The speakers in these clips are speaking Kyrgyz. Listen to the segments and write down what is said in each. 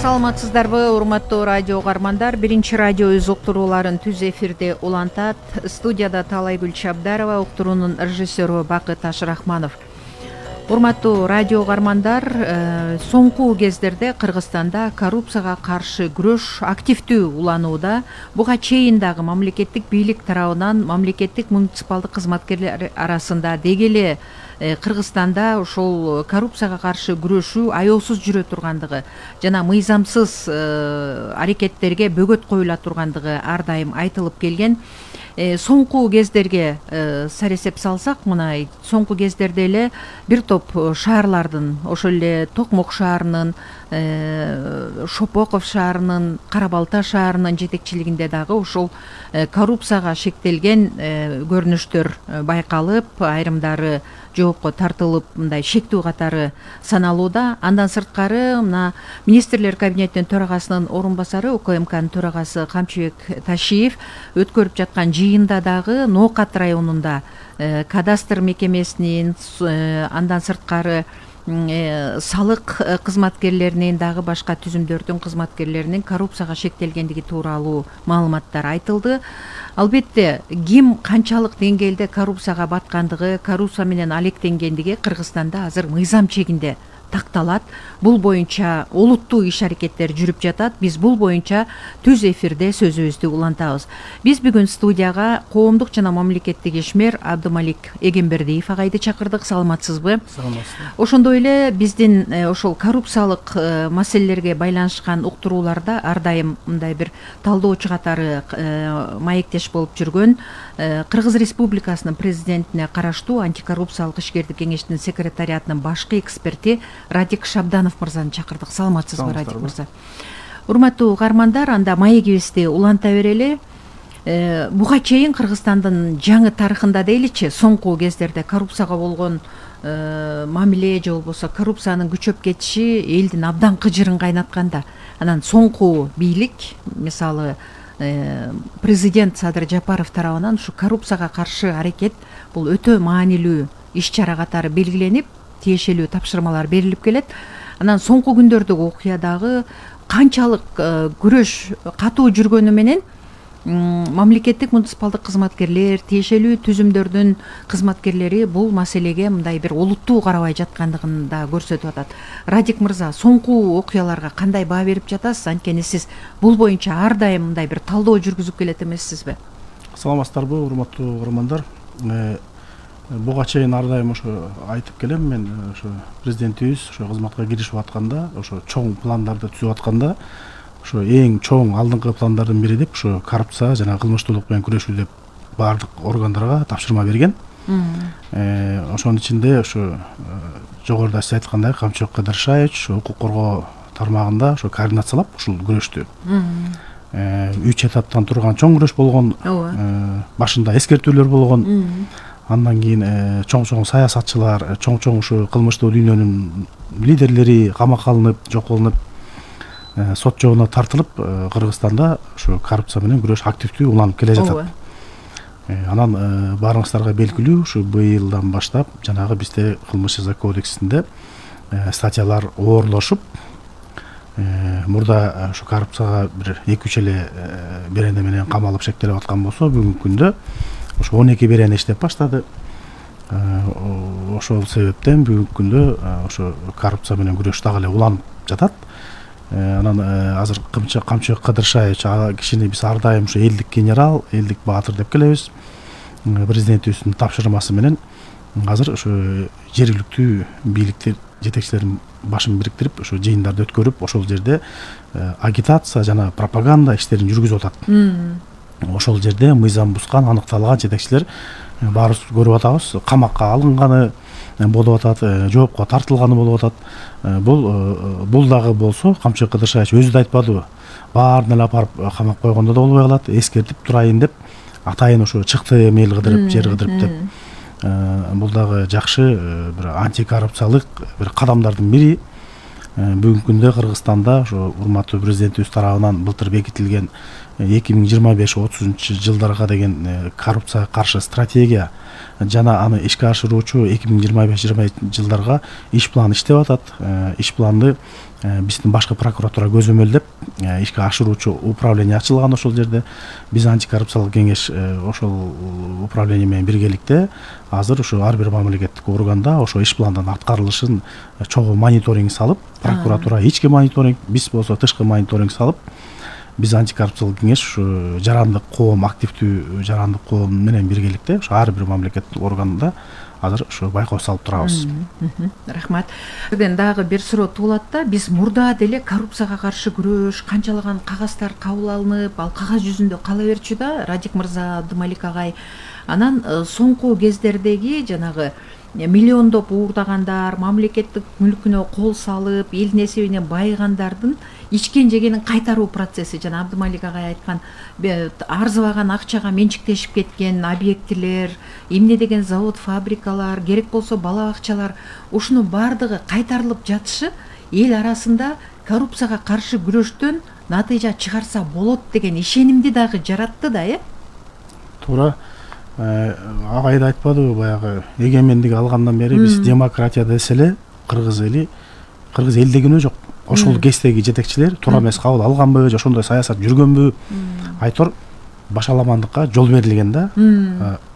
Саламатсыздарбы, урматтуу радио угармандар. Биринчи радио өз уктурууларын түз эфирде улантат. Студияда Талайгүл Чабдарова, уктуруунун режиссеру Бакыт Ашрахманов. Урматтуу радио угармандар, соңку кездерде Кыргызстанда коррупцияга каршы күрөш активдүү уланууда. Буга чейин дагы мамлекеттик бийлик тарабынан мамлекеттик муниципалдык кызматкерлер арасында дегеле Кыргызстанда ошол коррупцияга каршы күрөшүү аеосуз жүрө тургандыгы жана мыйзамсыз аракеттерге бөгөт коюла тургандыгы ар дайым айтылып келген. Соңку кездерге саресеп салсак, мына соңку кездерде эле бир топ шаарлардын, ошол эле Токмок шаарынын, Шопоков шаарынын, Кара-Балта шаарынын жетекчилигинде дагы ошол коррупцияга шектелген көрүнүштөр байкалып, айрымдары жоопко тартылып, мындай шектүү катары саналууда. Андан сырткары мына министрлер кабинетинин төрагасынын орун басары, УКМКнын төрагасы Камчыбек Ташиев өткөрүп жаткан жыйында дагы Ноокат районунда кадастр мекемесинин, андан сырткары салык кызматкерлеринин, дагы башка түзүмдөрдүн кызматкерлеринин коррупцияга шектелгендиги тууралуу маалыматтар айтылды. Албетте, ким канчалык деңгээлде коррупцияга баткандыгы, коррупция менен алектенгендиги Кыргызстанда азыр мыйзам чегинде такталат. Бул боюнча олуттуу иш аракеттер жүрүп жатат. Биз бул боюнча түз эфирде сөзүбүздү улантабыз. Биз бүгүн студияга коомдук жана мамлекеттик ишмер Абдымалик Эгембердиев агайды чакырдык. Саламатсызбы? Саламатсызбы. Ошондой эле биздин ошол коррупциялык маселелерге байланышкан уктурууларда ар дайым мындай бир талдоочу катары маектеш болуп жүргөн Кыргыз Республикасынын президентине караштуу антикоррупциялык ишкердик кеңештин секретариатынын башкы эксперти Радик Шабданов мырзаны чакырдык. Саламатсызбы, Радик мырза? Урматтуу угармандар, анда маегибизди уланта берели. Буга чейин Кыргызстандын жаңы тарыхында дейличи, соңку кездерде коррупцияга болгон мамиле же болбосо коррупциянын күчөп кетиши элдин абдан кыжырын кайнатканда, анан соңку бийлик, мисалы президент Садыр Жапаров тарабынан ушу коррупцияга каршы аракет бул өтө маанилүү иш-чара катары белгиленип, тиешелүү тапшырмалар берилип келет. Анан соңку күндөрдөгү окуядагы канчалык күрөш катуу жүргөнү менен мамлекеттик муниципалдык кызматкерлер, тиешелүү түзүмдөрдүн кызматкерлери бул маселеге мындай бир олуттуу карабай жаткандыгын да көрсөтүп атат. Радик мырза, соңку окуяларга кандай баа берип жатасыз? Анткени сиз бул боюнча ар дайым мындай бир талдоо жүргүзүп келет эмессизби? Саламатсыздарбы, урматтуу угармандар. Буга чейин ар дайым ошо айтып келем, мен ошо президентибиз ошо кызматка киришип атканда, ошо чоң пландарды түзүп атканда, ошо эң чоң алдыңкы пландардын бири деп ошо коррупция жана кылмыштуулук менен күрөшүү деп баардык органдарга тапшырма берген. Ошонун ичинде ошо жогоруда сиз айткандай Камчыбек Кыдыршаевич укук коргоо тармагында ошо координациялап ушул күрөштү. 3 этаптан турган чоң күрөш болгон. Башында эскертүүлөр болгон. Андан кийин чоң-чоң саясатчылар, чоң-чоң ушу кылмыштуу дүйнөнүн лидерлери камакка алынып, жок кылынып, сот жобуна тартылып, Кыргызстанда ушу коррупция менен күрөш активдүү уланып келе жатат. Анан баарыңыздарга белгилүү, ушу быйылдан баштап жанагы бизде кылмыш жаза кодексинде статьялар оорлошуп, мурда ушу коррупцияга бир 2-3 эле берене менен камалып шектелип аткан болсо, бүгүнкү күндө ушу 12 берене иштеп баштады. Ошол себептен бүгүнкү күндө ошо коррупция менен күрөш дагы эле уланып жатат. Анан азыр Камчыбек Кыдыршаевич кишини биз ар дайым ушу элдик генерал, элдик баатыр деп келебиз. Президентибиздин тапшырмасы менен азыр ошо жергиликтүү бийликтер жетекчилерин башын бириктирип, ошо жыйындарды өткөрүп, ошол жерде агитация жана пропаганда иштерин жүргүзүп атат. Ошол жерде мыйзам бускан, аныкталган жетекчилер баарыбыз көрүп атабыз, камакка алынганы болуп атат, жоопко тартылганы болуп атат. Бул дагы болсо Камчыбек Кыдыршаевич өзү да айтпадыбы? Баарын эле апарып камап койгондо да болбой калат, эскертип турайын деп, атайын ошо чыкты мел кыдырып, жер кыдырып деп. Бул дагы жакшы бир антикоррупциялык бир кадамдардын бири. Бүгүнкү күндө Кыргызстанда ошо урматтуу президентибиз тарабынан былтыр бекитилген 2025-30 жылдарга деген коррупцияга каршы стратегия жана аны ишке ашыруучу 2025-27 жылдарга иш план иштеп атат. Иш планды биздин башкы прокуратура көзөмөлдөп ишке ашыруучу управление ачылган ошол жерде. Биз антикоррупциялык кеңеш ошол управление менен биргеликте азыр ушу ар бир мамлекеттик органда ошо иш пландын аткарылышын чогуу мониторинг салып, прокуратура ички мониторинг, биз болсо тышкы мониторинг салып, биз антикоррупциялык кеңеш ушу жарандык коом, активдүү жарандык коом менен биргеликте ошо ар бир мамлекеттик органда азыр ушу байкоо салып турабыз. Рахмат. Дагы бир суроо туулат да, биз мурда деле коррупцияга каршы күрөш, канчалаган кагаздар кабыл алынып, ал кагаз жүзүндө кала берчү да, Радик мырза, Абдымалик агай. Анан соңку кездердеги жанагы миллиондоп уурдагандар, мамлекеттик мүлкүнө кол салып, элдин эсебинен байыгандардын ичкен жегенин кайтаруу процесси, жана Абдымалик агай айткан, арзыбаган акчага менчиктешип кеткен объектилер, эмне деген завод, фабрикалар, керек болсо бала бакчалар, ушунун баардыгы кайтарылып жатышы эл арасында коррупцияга каршы күрөштөн натыйжа чыгарса болот деген ишенимди дагы жаратты да, Туура. Агай да айтпадыбы, баягы эгемендик алгандан бери биз демократия десе эле кыргыз элде күнөө жок. Ошол кездеги жетекчилер туура эмес кабыл алганбы, же ошондой саясат жүргөнбү? Айтор башаламандыкка жол берилген да.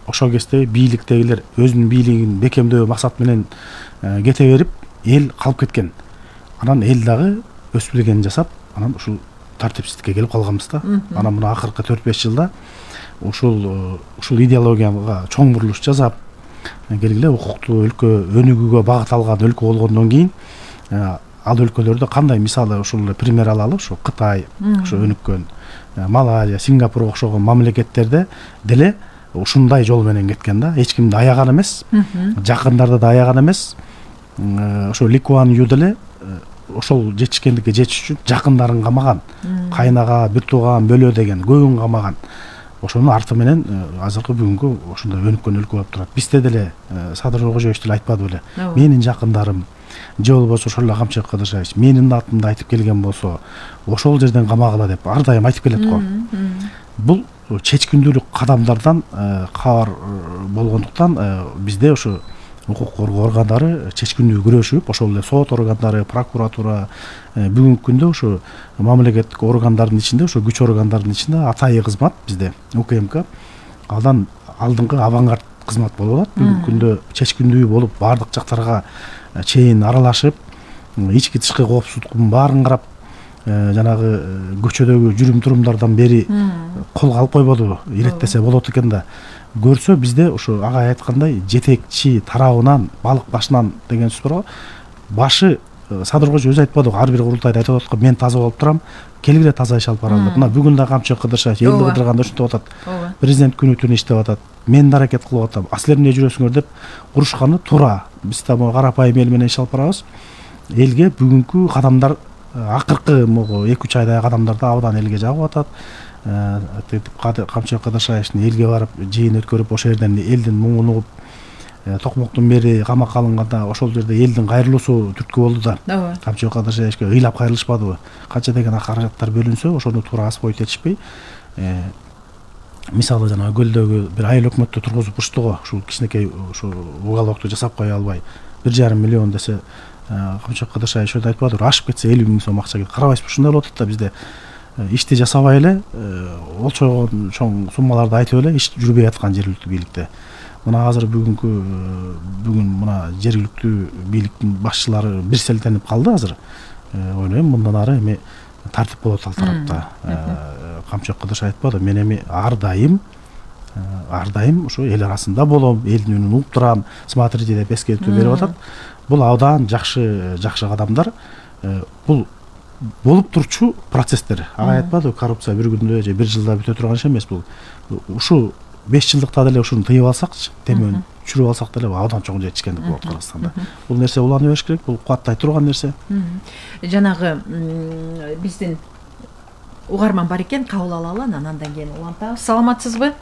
Ошол кезде бийликтегилер өзүнүн бийлигин бекемдөө максат менен кете берип, эл калып кеткен. Анан эл дагы өз билгенин жасап, анан ушул тартипсиздикке келип калганбыз да. Анан мына акыркы 4-5 жылда ушул идеологияга чоң бурулуш жасап, келгиле укуктуу өлкө, өнүгүүгө багыт алган өлкө болгондон кийин ал өлкөлөрдө кандай, мисалы ушул пример алалы, ушу Кытай, ушу өнүккөн, Малайзия, Сингапур окшогон мамлекеттерде деле ушундай жол менен кеткен да. Эч кимди аяган эмес, жакындарды да аяган эмес. Ошо Ли Куан Ю деле ошол жетишкендикке жетиш үчүн жакындарын камаган, кайнага, бир тууган, бөлө деген көбүн камаган. Ошонун арты менен азыркы бүгүнкү ошондой өнүккөн өлкө болуп турат. Бизде деле Садыр Жогожоевич деле айтпады беле, менин жакындарым же болбосо ошол эле Камчыбек Кыдыршаевич менин атымды айтып келген болсо ошол жерден камагыла деп ар дайым айтып келет го. Бул чечкиндүүлүк кадамдардан кабар болгондуктан бизде ошо укук коргоо органдары чечкиндүү күрөшүп, ошол эле сот органдары, прокуратура бүгүнкү күндө ошо мамлекеттик органдардын ичинде, ошо күч органдардын ичинде атайы кызмат бизде УКМК алдан алдыңкы авангард кызмат болуп атат. Бүгүнкү күндө чечкиндүү болуп, баардык жактарга чейин аралашып, ички тышкы коопсуздуктун баарын карап, жанагы көчөдөгү жүрүм турумдардан бери колго алып койбоду, иреттесе болот экен да. Көрсө бизде ошо агай айткандай жетекчи тарабынан, балык башынан деген сөз бар го. Башы Садыр Кожо өзү айтпады го, ар бир курултайда айтып атат го, мен таза болуп турам, келгиле таза иш алып баралы деп. Мына бүгүн да Камчыбек Кыдыршаевич элди кыдырганда ушинтип атат. Президент күнү түнү иштеп атат. Мен да аракет кылып атам. А силер эмне жүрөсүңөр деп урушканы туура. Биз да могу карапайым эл менен иш алып барабыз. Элге бүгүнкү кадамдар акыркы могу 2-3 айдагы кадамдар да абдан элге жагып атат. Камчыбек Кыдыршаевичтин элге барып жыйын өткөрүп, ошол жерден элдин муңун угуп, токмоктун бери камакка алынганда ошол жерде элдин кайрылуусу түрткү болду да. Камчыбек Кыдыршаевичке ыйлап кайрылышпадыбы? Канча деген каражаттар бөлүнсө, ошону туура аспойт этишпей, мисалы жана көлдөгү бир айыл өкмөттү тургузуп ушту го, ушул кичинекей ушу уголокту жасап кое албай 1,5 миллион десе, Камчыбек Кыдыршаевич ошондо айтпадыбы? Ашып кетсе 50 000 сом акча кетет. Карабайсызбы, ушундай болуп атат да бизде. Ишти жасабай эле, олчогон чоң суммаларды айтып эле иш жүрбөй аткан жергиликтүү бийликте. Мына азыр бүгүн мына жергиликтүү бийликтин башчылары бир селтенип калды азыр. Ойлойм мындан ары эми тартип болот ал тарапта. Камчыбек Кыдыршаевич айтпады, мен эми ар дайым ошо эл арасында болом, элдин үнүн угуп турам, смотрите деп эскертүү берип атат. Бул абдан жакшы кадамдар. Бул болуп турчу процесстер. Агай айтпады, коррупция бир күндө же бир жылда бүтө турган иш эмес бул. Ушу 5 жылдыкта деле ушуну тыйып алсакчы, темөнү чүрүп алсак деле абдан чоң жетишкендик болот Кыргызстанда. Бул нерсе улана бериш керек, бул кубаттай турган нерсе. Жанагы биздин угарман бар экен, кабыл алалы, андан кийин улантабыз. Саламатсызбы?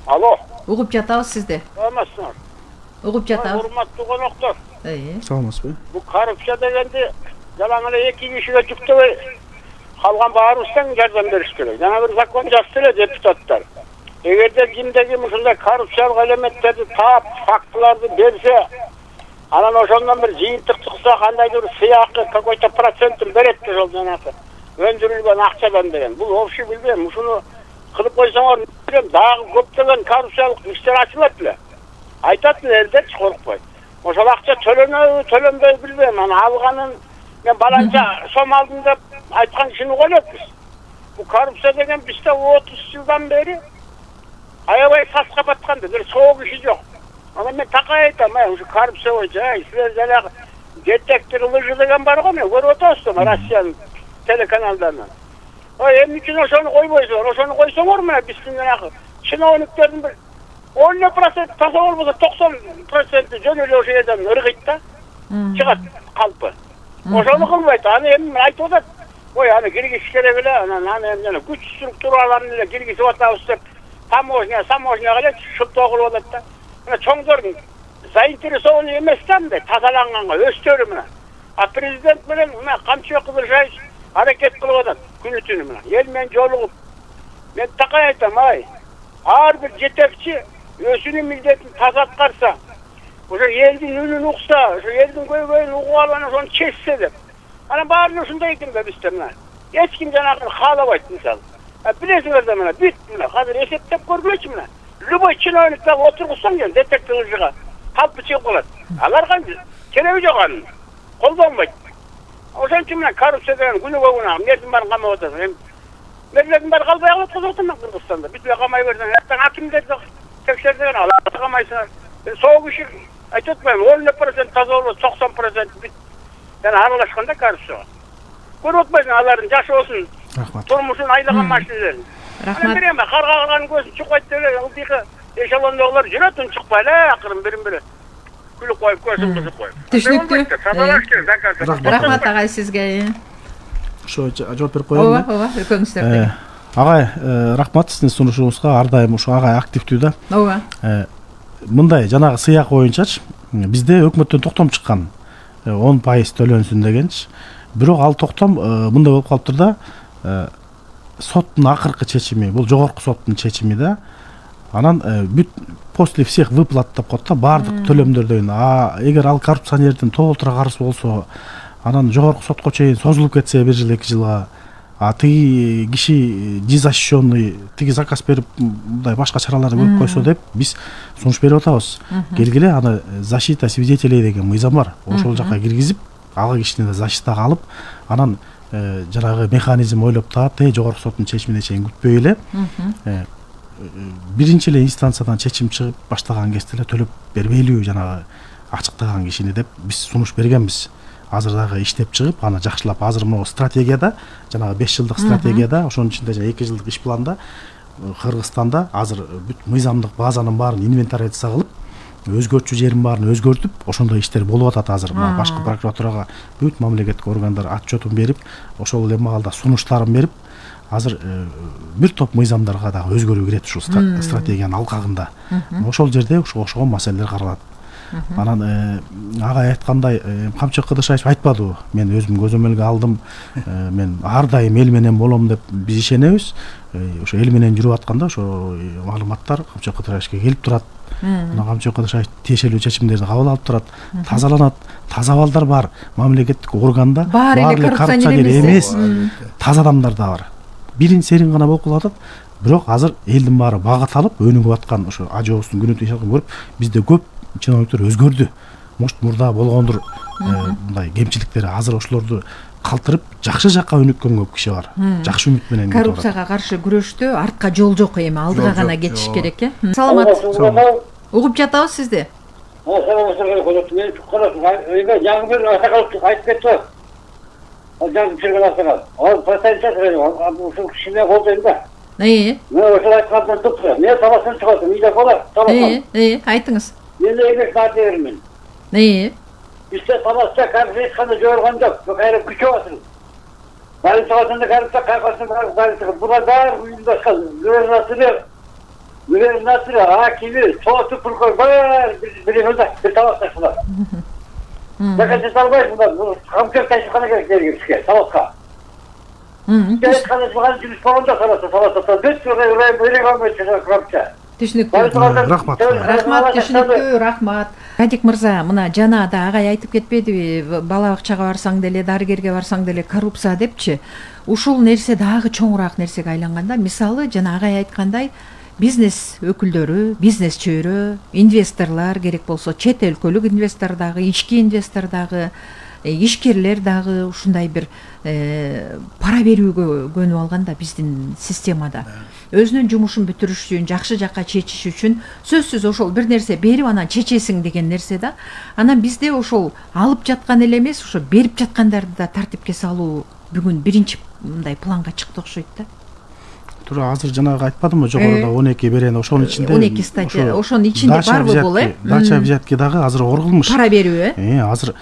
Алло. Угуп жатабыз сизди. Саламатсызбы? Угуп жатабыз. Урматтуу коноктор. Саламатсызбы? Бул коррупция дегенди жалаң эле 2 кишиге жүктөбөй калган баарыбыздан жардам бериш керек. Жана бир закон жазды эле депутаттар. Эгерде кимдеги ушундай коррупциялык элементтерди таап, фактыларды берсе, Анан ошондон бир жыйынтык чыкса, кандайдыр сыйакы какой-то процентин берет да ошол жанагы өндүрүлгөн акчадан деген. Бул вообще билбейм, ушуну кылып койсоңор билем, дагы көптөгөн коррупциялык иштер ачылат эле. Айтат элдерчи коркпой. Ошол акча төлөнбөй билбейм, аны алганын мен баланча сом алдым деп айткан кишини ойлойбуз. Бул коррупция деген бизде 30 жылдан бери аябай саска батканды, бир соо киши жок. Анан мен такай айтам, ушу коррупция боюнча, силер жанагы детектор лыжы деген бар го, мен көрүп атабыз Россиянын телеканалдарынан. Эмне үчүн ошону койбойсуңар? Ошону койсоңор мына биздин жанагы чиновниктердин бир 10% таза болбосо 90% жөн эле ошол жерден ыргыйт да, чыгат калпы. Ошону кылбайт. Аны эми айтып атат. Аны киргизиш керек эле, анан эми күч структураларын эле киргизип атабыз деп таможня эле шуттоо кылып атат да. Мына чоңдордун заинтересованный эмес да мындай тазаланганга өздөрү мына. А президент менен мына Камчыбек Кыдыршаев аракет кылып атат күнү түнү мына. Эл менен жолугуп. Мен такай айтам, ар бир жетекчи өзүнүн милдетин таза аткарса, ошо элдин үнүн укса, ошо элдин көйгөйүн угуп алып ошону чечсе деп. Анан баары ушундай экен да бизде мына. Эч ким жанагы каалабайт мисалы. Билесиңер да мына бүт мына азыр эсептеп көргүлөчү мына. Любой чиновникти отургузсаң же детекторга калпы чыгып калат. Аларга кереги жок анын. Колдонбойт. Ошон үчүн мына коррупция деген күнүгө күнү эмнесин баарын камап атат. Мерлердин баары калбай калат Кыргызстанда, Кыргызстанда. Бүт эле камай берсең, эртең акимдерди текшерсең, аларды камайсыңар. Соо киши айтып атпаймынбы, 10% таза болбосо 90% бүт. Жана аралашканда коррупцияга. Көрүп атпайсың алардын жашоосун, турмушун айлаган машинелерин. Рахмат. Берем, каргаганын көзүн чукпайт деген ылдыйкы эшелондогулар жүрөт, чукпай эле, акырын бирин-бири күлүп коюп, көзүн кысып коюп. Түшүнүктүү. Рахмат агай сизге. Ошо жооп берип коеюн. Ооба, өкөңүздөр. Агай, рахмат сиздин сунушуңузга. Ар дайым ушу агай активдүү да. Ооба. Мындай жанагы сыяк боюнчачы бизде өкмөттөн токтом чыккан. 10% төлөнсүн дегенчи. Бирок ал токтом мындай болуп калыптыр да. Соттун акыркы чечими, бул жогорку соттун чечими да. Анан бүт после всех выплат деп коет да, баардык төлөмдөрдөн. Эгер ал коррупционердин толтура каршы болсо, анан жогорку сотко чейин созулуп кетсе 1 жыл 2 жылга, тиги киши незащищенный, тиги заказ берип мындай башка чараларды көрүп койсо деп биз сунуш берип атабыз. Келгиле аны защита свидетелей деген мыйзам бар. Ошол жака киргизип, ал кишини да защитага алып, анан жанагы механизм ойлоп таап, жогорку соттун чечимине чейин күтпөй эле биринчи эле инстанциядан чечим чыгып баштаган кезде эле төлөп бербейлүү жанагы ачыктаган кишини деп биз сунуш бергенбиз. Азыр дагы иштеп чыгып, аны жакшылап, азыр могу стратегияда, жанагы 5 жылдык стратегияда, ошонун ичинде жана 2 жылдык иш планда Кыргызстанда азыр бүт мыйзамдык базанын баарын инвентаризация кылып, өзгөртчү жерин баарын өзгөртүп, ошондой иштер болуп атат азыр. Башкы прокуратурага бүт мамлекеттик органдар отчетун берип, ошол эле маалда сунуштарын берип, азыр бир топ мыйзамдарга дагы өзгөрүү кирет ушул стратегиянын алкагында. Ошол жерде ошого маселелер каралат. Анан агай айткандай, Камчыбек Кыдыршаев айтпадыбы? Мен өзүм көзөмөлгө алдым. Мен ар дайым эл менен болом деп биз ишенебиз. Ошо эл менен жүрүп атканда ошо маалыматтар Камчыбек Кыдыршаевке келип турат. Анан Камчыбек Кыдыршаев тиешелүү чечимдерди кабыл алып турат. Тазаланат. Таза балдар бар. Мамлекеттик органда баары эле коррупционер эмес. Таза адамдар да бар. Бирин серин гана болуп калып атат. Бирок азыр элдин баары багыт алып, өнүгүп аткан ошо ажообуздун күнү түнү көрүп, бизде көп чиновниктер өзгөрдү. Может, мурда болгондур мындай кемчиликтери, азыр ошолорду калтырып, жакшы жакка өнүккөн көп киши бар. Жакшы үмүт менен. Коррупцияга каршы күрөштө артка жол жок эми, алдыга гана кетиш керек, Саламат. Угуп жатабыз сизди. Саламат. Мен чуккарасың. Жаңы бир атакалык айтып кетти. Ал жаңы чыргаласыңар. Ал процент ушул кишине колдойм да. Мен ошол айткандан туптур. Мен талаштан чыгасың, үйдө болот. Айтыңыз. Мен эмес батырмын. Бизде талашта каршы эчкандай жойгон жок. Кайра күчөп атыр. Барысында карта кайгасында барысында булар баары уюмдашкан. Губернатор, акими, соты прокурор бар бир талашташкан. Заказ албайсың да, Камчыбек ташкана керек бизге, талашка. Кайсы кандай жүрүш болгондо талашта. Бүт район бөлөк алмайт коррупция. Түшүнүктүү. Рахмат, түшүнүктүү, рахмат. Радик мырза, мына жана да агай айтып кетпедиби, бала бакчага барсаң деле, дарыгерге барсаң деле коррупция депчи. Ушул нерсе дагы чоңураак нерсеге айланганда, мисалы жана агай айткандай, бизнес өкүлдөрү, бизнесчилер, инвесторлор керек болсо, чет өлкөлүк инвестор дагы, ички инвестор дагы, ишкерлер дагы ушундай бир пара берүүгө көнүп алганда биздин системада өзүнүн жумушун бүтүрүш үчүн, жакшы жакка чечиш үчүн сөзсүз ошол бир нерсе берип анан чечесиң деген нерсе да. Анан бизде ошол алып жаткан эле эмес, ошо берип жаткандарды да тартипке салуу бүгүн биринчи мындай планга чыкты окшойт да. Туура, азыр жанагы айтпадымбы, жогоруда 12 берени, ошонун ичинде 12 статья, ошонун ичинде барбы бул, дача взятки дагы азыр оргулмуш. Пара берүү, азыр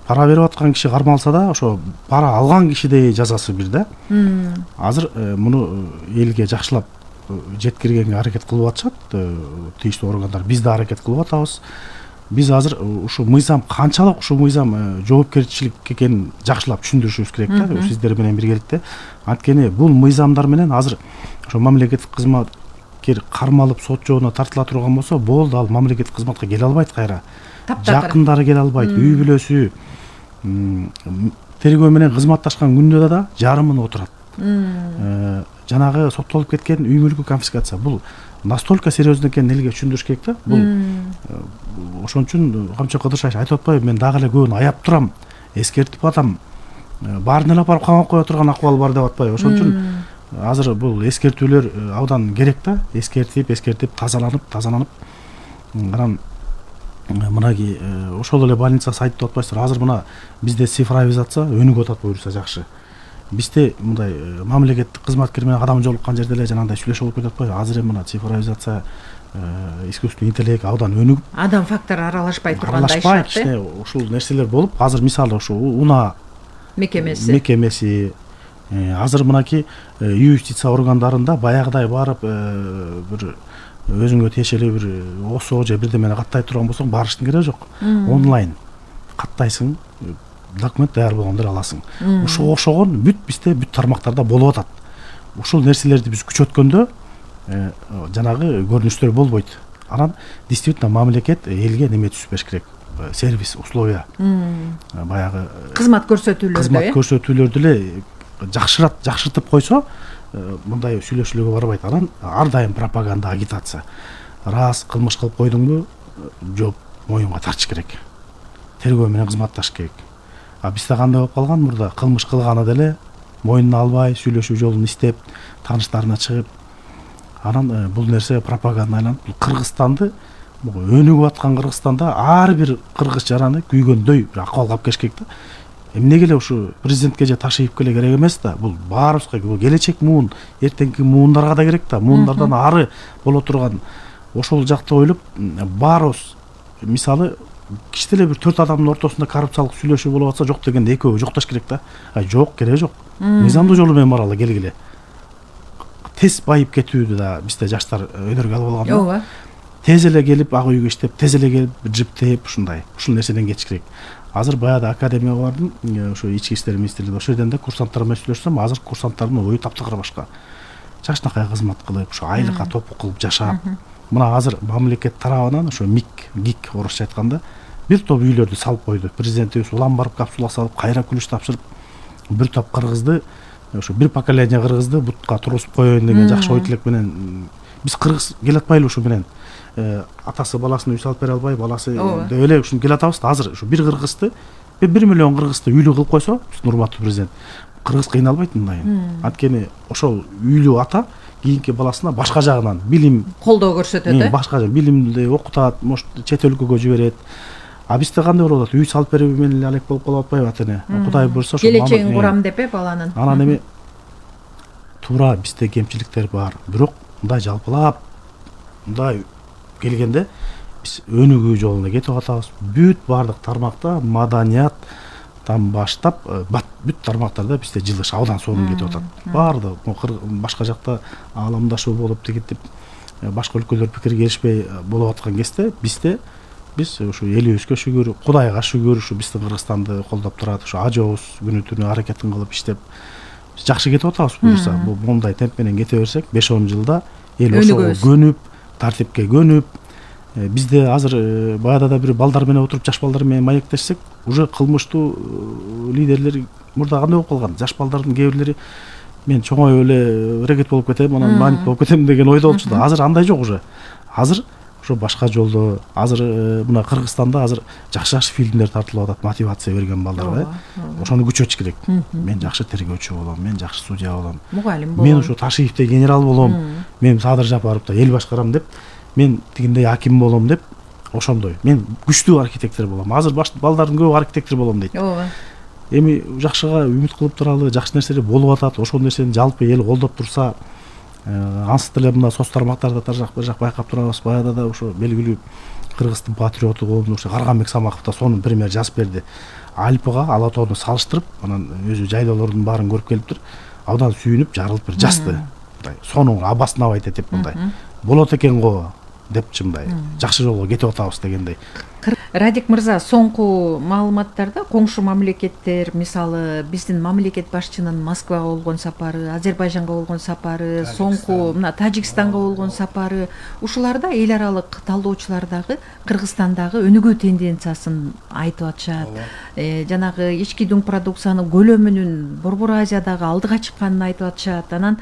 пара берип аткан киши кармалса да, ошо пара алган кишидей жазасы бир да. Азыр муну элге жакшылап жеткиргенге аракет кылып атышат тийиштүү органдар. Биз да аракет кылып атабыз. Биз азыр ушу мыйзам канчалык ушу мыйзам жоопкерчилик экенин жакшылап түшүндүрүшүбүз керек да, сиздер менен биргеликте. Анткени бул мыйзамдар менен азыр ошо мамлекеттик кызматкер кармалып сот жообуна тартыла турган болсо, болду, ал мамлекеттик кызматка келе албайт кайра. Жакындары келе албайт, үй бүлөсү тергөө менен кызматташкан күндө да жарымын отурат. Жанагы соттолуп кеткен үй мүлкү конфискация, бул настолько серьезный экенин элге түшүндүрүш керек да. Бул ошон үчүн Камчы Кыдыршаевич айтып атпайбы, мен дагы эле көбүн аяп турам, эскертип атам. Баарын эле апарып камап кое турган акыбал бар деп атпайбы. Ошон үчүн азыр бул эскертүүлөр абдан керек да. Эскертип тазаланып анан мынаги ошол эле больница сайт деп атпайсыздар. Азыр мына бизде цифровизация өнүгүп атат буюрса жакшы. Бизде мындай мамлекеттик кызматкер менен адам жолуккан жерде эле жанагындай сүйлөшүп болуп кетип атпайбы? Азыр эми мына цифровизация, искусственный интеллект абдан өнүгүп, адам фактору аралашпай тургандай шарт. Ушул нерселер болуп, азыр мисалы ушу УНА мекемеси, азыр мынаки юстиция органдарында баягыдай барып бир өзүңө тиешелүү бир ОСО же бирдемени каттай турган болсоң, барыштын кереги жок. Онлайн каттайсың, документ даяр болгондор аласың. Ушуга окшогон бизде бүт тармактарда болуп атат. Ушул нерселерди биз күчөткөндө жанагы көрүнүштөр болбойт. Анан действительно мамлекет элге неме түзүп бериш керек. Сервис, условия. Баягы кызмат көрсөтүүлөрдү эле жакшыртып койсо, мындай сүйлөшүүлөргө барбайт. Анан ар дайым пропаганда, агитация. Раз кылмыш кылып койдуңбу, жооп моюнга тартыш керек. Тергөө менен кызматташ керек. Бизде кандай болуп калган мурда, кылмыш кылганы деле моюнуна албай, сүйлөшүү жолун издеп, тааныштарына чыгып, анан бул нерсе пропаганда айланып, Кыргызстанды, өнүгүп аткан Кыргызстанда ар бир кыргыз жараны күйгөндөй бир акыбалга алып келиш керек да. Эмнеге эле ушу президентке же Ташиевке эле керек эмес да, бул баарыбызга, бул келечек муун, эртеңки муундарга да керек да, муундардан ары боло турган ошол жакты ойлоп, баарыбыз мисалы кичи эле бир 4 адамдын ортосунда коррупциялык сүйлөшүү болуп атса, жок дегенде экөө жоктош керек да. Жок, кереги жок. Мыйзамдуу жолу менен баралы, келгиле. Тез байып кетүүдү да бизде жаштар өнөргө алып алган. Ооба. Тез эле келип ак үйгө иштеп, тез эле келип жиптеп ушундай. Ушул нерседен кетиш керек. Азыр баягы академияга бардым, ошо ички иштер министрлиги, ошол жерден да курсанттар менен сүйлөшсөм, азыр курсанттардын ою таптакыр башка. Чачнакай кызмат кылып, ошо айлыкка топук кылып жашап. Мына азыр мамлекет тарабынан ошо ГИК орусча айтканда бир топ үйлөрдү салып койду. Президентибиз улам барып капсула салып, кайра күлүш тапшырып, бир топ кыргызды, ошо бир поколение кыргызды бутка тургузуп коеюн деген жакшы ой тилек менен. Биз кыргыз келе атпайлы ушу менен. Атасы баласын үй салып бере албай, баласы деп эле ушуну келе атабыз да. Азыр ушу бир кыргызды, 1 миллион кыргызды үйлүү кылып койсо, биздин урматтуу президент, кыргыз кыйналбайт мындай. Анткени ошол үйлүү ата кийинки баласына башка жагынан билим колдоо көрсөтөт, башка билимди окутат, может чет өлкөгө жиберет. Бизде кандай болуп атат? Үй салып берүү менен эле алек болуп калып атпайбы ата-эне? Кудай буйрса ошо келечегин курам деп баланын. Анан эми туура бизде кемчиликтер бар, бирок мындай жалпылап мындай келгенде биз өнүгүү жолуна кетип атабыз. Бүт бардык тармакта маданияттан баштап бүт тармактарда бизде жылыш абдан сонун кетип атат. Бардык башка жакта ааламдашуу болуп тигитип башка өлкөлөр пикир келишпей болуп аткан кезде биз ушу элибизге шүгүр, Кудайга шүгүр, ушу биздин Кыргызстанды колдоп турат, ушу ажообуз күнү түнү аракетин кылып иштеп жакшы кетип атабыз буюрса. Мындай темп менен кете берсек 5-10 жылда эл ошого көнүп, тартипке көнүп, бизде азыр баягыда да бир балдар менен отуруп жаш балдар менен маектешсек, уже кылмыштуу лидерлер мурда кандай болуп калган? Жаш балдардын кээ бирлери мен чоңоюп эле рекет болуп кетем, анан бандит болуп кетем деген ойдо болчу да. Азыр андай жок уже. Азыр ошо башка жолдо, азыр мына Кыргызстанда азыр жакшы фильмдер тартылып атат, мотивация берген балдарга. Ошону күчөтүш керек. Мен жакшы тергөөчү болом, мен жакшы судья болом, мугалим болом, мен ошо Ташиевде генерал болом, мен Садыр Жапаровда эл башкарам деп, мен тигиндей аким болом деп, ошондой. Мен күчтүү архитектор болом. Азыр балдардын көбү архитектор болом дейт. Эми жакшыга үмүт кылып туралы, жакшы нерселер болуп атат. Ошол нерсени жалпы эл колдоп турса, ансыз деле мына соц тармактарда бир жак байкап турабыз. Баягыда да ошо белгилүү Кыргыздын патриоту болуп, ошо Карганбек Самаков да сонун пример жазып берди. Альпыга Ала тоону салыштырып, анан өзү жайлоолордун баарын көрүп келиптир. Абдан сүйүнүп, жарылып бир жазды. Мындай сонун обосновать этип мындай болот экен го депчи, мындай жакшы жолго кетип атабыз дегендей. Радик мырза, соңку маалыматтарда коңшу мамлекеттер, мисалы биздин мамлекет башчынын Москвага болгон сапары, Азербайжанга болгон сапары, соңку мына Тажикстанга болгон сапары, ушуларда эл аралык талдоочулар дагы Кыргызстандагы өнүгүү тенденциясын айтып атышат. Жанагы ички дуң продукциянын көлөмүнүн Борбор Азиядагы алдыга чыкканын айтып атышат. Анан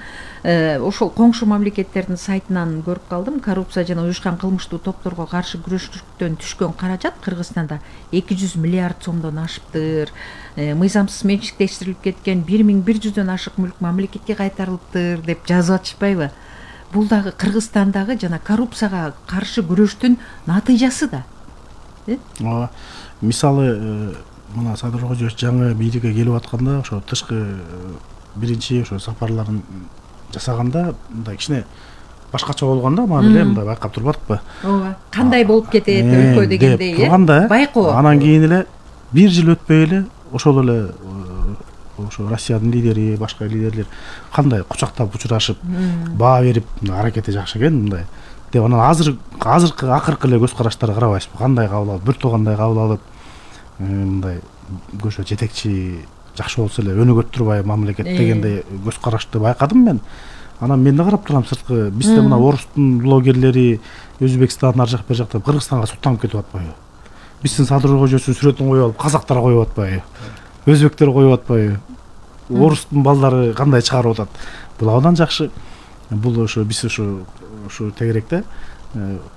ошол коңшу мамлекеттердин сайтынан көрүп калдым, коррупция жана уюшкан кылмыштуу топторго каршы күрөштүктөн түшкөн каражат Кыргызстанда 200 миллиард сомдон ашыптыр. Мыйзамсыз менчиктештирилип кеткен 1100дөн ашык мүлк мамлекетке кайтарылыптыр деп жазып атышпайбы? Бул дагы Кыргызстандагы жана коррупцияга каршы күрөштүн натыйжасы да. Мисалы мына Садыр Кожоевич жаңы бийликке келип атканда, ошо тышкы биринчи ошо сапарларын жасаганда мындай кичине башкача болгондо, мамиле мындай байкап турбадыкпы? Ооба. Кандай болуп кетет өлкө дегендей, турганда, байкоо. Анан кийин эле бир жыл өтпөй эле ошол эле ошо Россиянын лидери, башка лидерлер кандай кучактап учурашып, баа берип, аракети жакшы экен мындай деп, анан азыркы акыркы эле көз караштары карабайсызбы? Кандай кабыл алып, бир туугандай кабыл алып, мындай көшө жетекчи жакшы болсо эле өнүгөт турбай мамлекет дегендей көз карашты байкадым мен. Анан мен да карап турам сырткы, бизде мына орустун блогерлери Өзбекстан ар жак бер жакта Кыргызстанга суктанып кетип атпайбы? Биздин Садыр Кожоевичтин сүрөтүн коюп алып, казактар коюп атпайбы? Өзбектер коюп атпайбы? Орустун балдары кандай чыгарып атат? Бул абдан жакшы. Бул ошо биз ошо тегеректе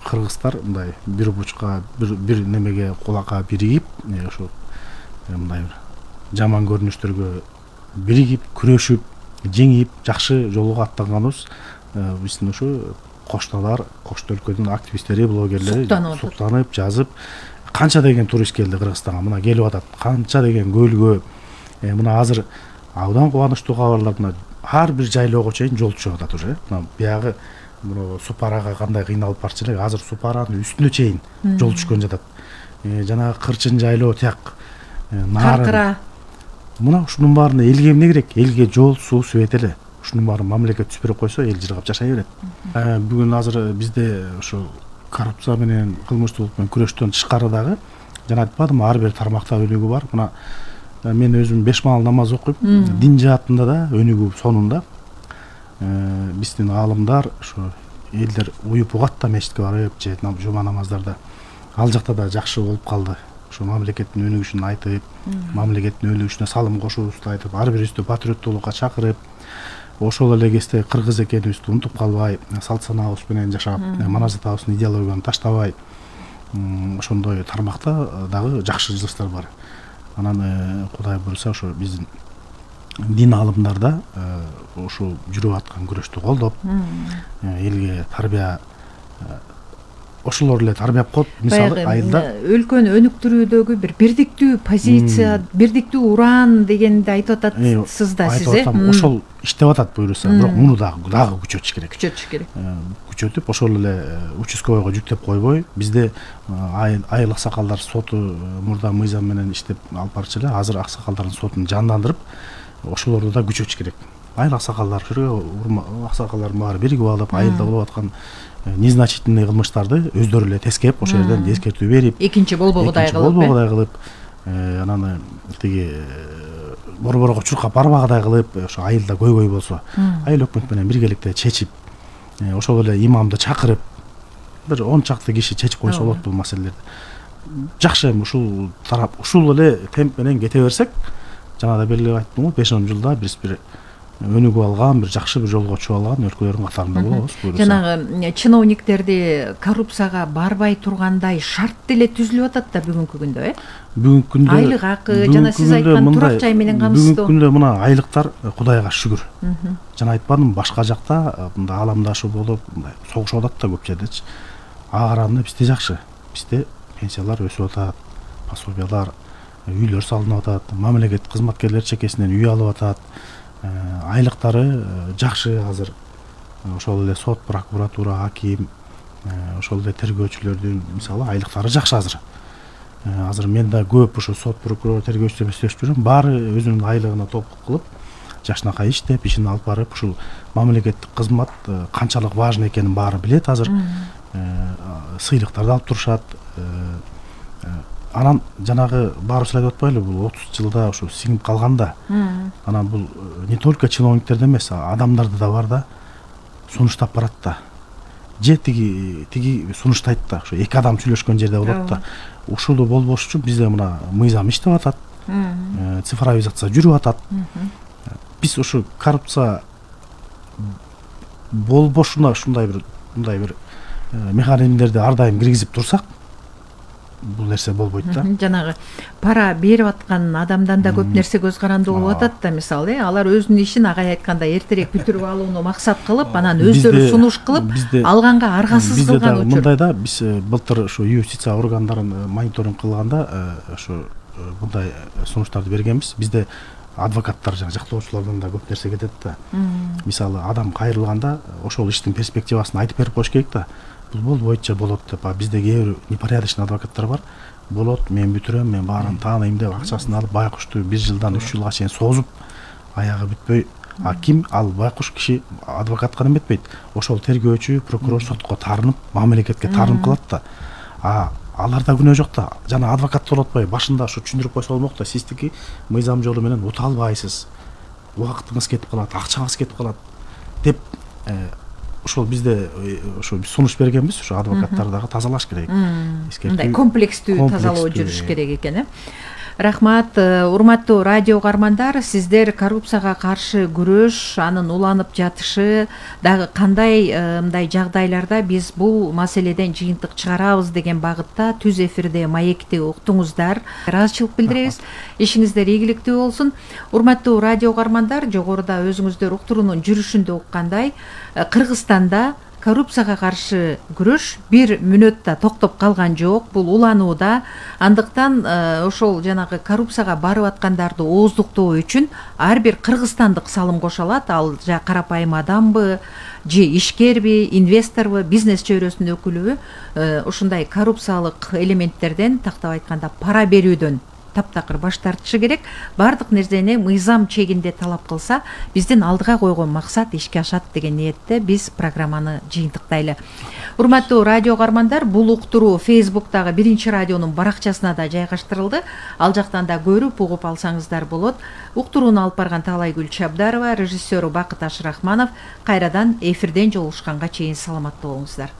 кыргыздар мындай бир бучка, бир немеге кулакка биригип, ошо мындай жаман көрүнүштөргө биригип, күрөшүп, жеңип, жакшы жолго аттанганыбыз биздин ошо кошталар, кошто өлкөнүн активисттери, блогерлери суктанып, жазып, канча деген турист келди Кыргызстанга, мына келип атат, канча деген көлгө. Мына азыр абдан кубанычтуу кабарлар, мына ар бир жайлоого чейин жол түшүп атат уже. Мына биягы Супарага кандай кыйналып барчу элек, азыр Супаранын үстүнө чейин жол түшкөн жатат. Жанагы Кырчын жайлоо тияк, Каркыра. Мына ушунун баарына элге эмне керек? Элге жол, суу, свет эле. Ушунун баарын мамлекет түзүп берип койсо, эл жыргап жашай берет. Бүгүн азыр бизде ошо коррупция менен, кылмыштуулук менен күрөштөн тышкары дагы жана айтпадымбы, ар бир тармакта өнүгүү бар. Мына мен өзүм 5 маал намаз окуйм, дин жаатында да өнүгүү сонунда. Биздин аалымдар ошо элдер уюп угат да мечитке барып, же жума намаздарда. Ал жакта да жакшы болуп калды. Ошо мамлекеттин өнүгүшүн айтып, мамлекеттин өнүгүшүнө салым кошуубузду айтып, ар бирибизди патриоттуулукка чакырып, ошол эле кезде кыргыз экенибизди унутуп калбай, салт санаабыз менен жашап, манажатабыздын идеологияны таштабай, ошондой тармакта дагы жакшы жылыштар бар. Анан Кудай буйруса ошо биздин дин аалымдар да ошо жүрүп аткан күрөштү колдоп, элге тарбия, ошолор эле тарбияп коюп, мисалы айылда өлкөнү өнүктүрүүдөгү бир бирдиктүү позиция, бирдиктүү уран дегенди айтып атасыз да сиз. Ошол иштеп атат буйруса, бирок муну дагы күчөтүш керек. Күчөтүп, ошол эле участковойго жүктөп койбой, бизде айыл аксакалдар соту мурда мыйзам менен иштеп алып барчу эле, азыр аксакалдардын сотун жандандырып, ошолорду да күчөтүш керек. Айыл аксакалдардын баары биригип алып, айылда болуп аткан незначительный кылмыштарды өздөрү эле тескеп, ошол жерден эскертүү берип, экинчи болбогудай кылып, анан тиги борборго чуркап барбагыдай кылып, ошо айылда көйгөй болсо, айыл өкмөт менен биргеликте чечип, ошол эле имамды чакырып, бир 10 чакты киши чечип койсо болот бул маселелерди. Жакшы ушул тарап ушул эле темп менен кете берсек, жана да белгилеп айттым го, 5-10 жылда биз бир өнүгүп алган, бир жакшы бир жолго чыгып алган өлкөлөрдүн катарында болобуз. Жанагы чиновниктерди коррупцияга барбай тургандай шарт деле түзүлүп атат да бүгүнкү күндө, Бүгүнкү күндө айлык акы, жана сиз айткан турак жай менен камсыздоо. Бүгүнкү күндө мына айлыктар Кудайга шүгүр. Жана айтпадым, башка жакта мындай аламдашуу болуп, мындай согушуп атат да көп жердечи. Ага караганда бизде жакшы. Бизде пенсиялар өсүп атат, пособиялар, үйлөр салынып атат, мамлекеттик кызматкерлер чекесинен үй алып атат. Айлыктары жакшы азыр. Ошол эле сот, прокуратура, аким, ошол эле тергөөчүлөрдүн мисалы айлыктары жакшы азыр. Азыр мен да көп ушу сот, прокурор, тергөөчүлөр иштеп жүрөм. Баары өзүнүн айлыгына толук кылып, жакшынакай иштеп, ишин алып барып, ушул мамлекеттик кызмат канчалык важный экенин баары билет азыр. Сыйлыктарды алып турушат. Анан жанагы баарыбыз айтып атпайлы, бул 30 жылда ушу сиңип калганда. Анан бул не только чиновниктерде эмес, адамдарда да бар да, сунуштап барат да. Же тиги сунуштайт да, ушу эки адам сүйлөшкөн жерде болот да. Ушул болбош үчүн бизде мына мыйзам иштеп атат. Цифровизация жүрүп атат. Биз ушу коррупция болбошуна ушундай бир механизмдерди ар дайым киргизип турсак, бул нерсе болбойт да. Жанагы пара берип аткан адамдан да көп нерсе көз карандуу болуп атат да, мисалы, алар өзүнүн ишин агай айтканда эртерээк бүтүрүп алууну максат кылып, анан өздөрү сунуш кылып, алганга аргасыз кылган учур. Мындай да, биз былтыр ушу юстиция органдарын мониторинг кылганда ушу мындай сунуштарды бергенбиз. Бизде адвокаттар жана жактоочулардан да көп нерсе кетет да. Мисалы, адам кайрылганда ошол иштин перспективасын айтып берип коюш керек да. Бул боюнча болот деп, бизде кээ бир непорядочный адвокаттар бар. Болот, мен бүтүрөм, мен баарын тааныйм деп акчасын алып байкушту 1 жылдан 3 жылга чейин созуп, аягы бүтпөй. Ким ал байкуш киши адвокатка эметпейт. Ошол тергөөчү, прокурор сотко тарынып, мамлекетке тарынып калат да. Аларда күнөө жок да. Жана адвокат болуп атпай, башында ушу түшүндүрүп койсо болмок да, сиздики мыйзам жолу менен ута албайсыз. Убактыңыз кетип калат, акчаңыз кетип калат деп ошол бизде ошо сунуш бергенбиз, ошо адвокаттарды дагы тазалаш керек. Мындай комплекстүү тазалоо жүрүш керек экен, Рахмат, урматтуу радио угармандар, сиздер коррупцияга каршы күрөш, анын уланып жатышы, дагы кандай мындай жагдайларда биз бул маселеден жыйынтык чыгарабыз деген багытта түз эфирде маекти уктуңуздар. Ыраазычылык билдиребиз. Ишиңиздер ийгиликтүү болсун. Урматтуу радио угармандар, жогоруда өзүңүздөр уктуруунун жүрүшүндө уккандай, Кыргызстанда коррупцияга каршы күрөш 1 мүнөттө токтоп калган жок. Бул уланууда. Андыктан ошол жанагы коррупцияга барып аткандарды ооздуктоо үчүн ар бир кыргызстандык салым кошо алат. Ал карапайым адамбы, же ишкерби, инвесторбу, бизнес чөйрөсүнүн өкүлүбү, ушундай коррупциялык элементтерден, тактап айтканда пара берүүдөн таптакыр баш тартышы керек. Бардык нерсени мыйзам чегинде талап кылса, биздин алдыга койгон максат ишке ашат деген ниетте биз программаны жыйынтыктайлы. Урматтуу радио угармандар, бул уктуруу Facebook'тагы Биринчи радионун баракчасына да жайгаштырылды. Ал жактан да көрүп, угуп алсаңыздар болот. Уктурууну алып барган Таалайгүл Чабдарова, режиссеру Бакыт Ашрахманов. Кайрадан эфирден жолугушканга чейин саламаттуу болуңуздар.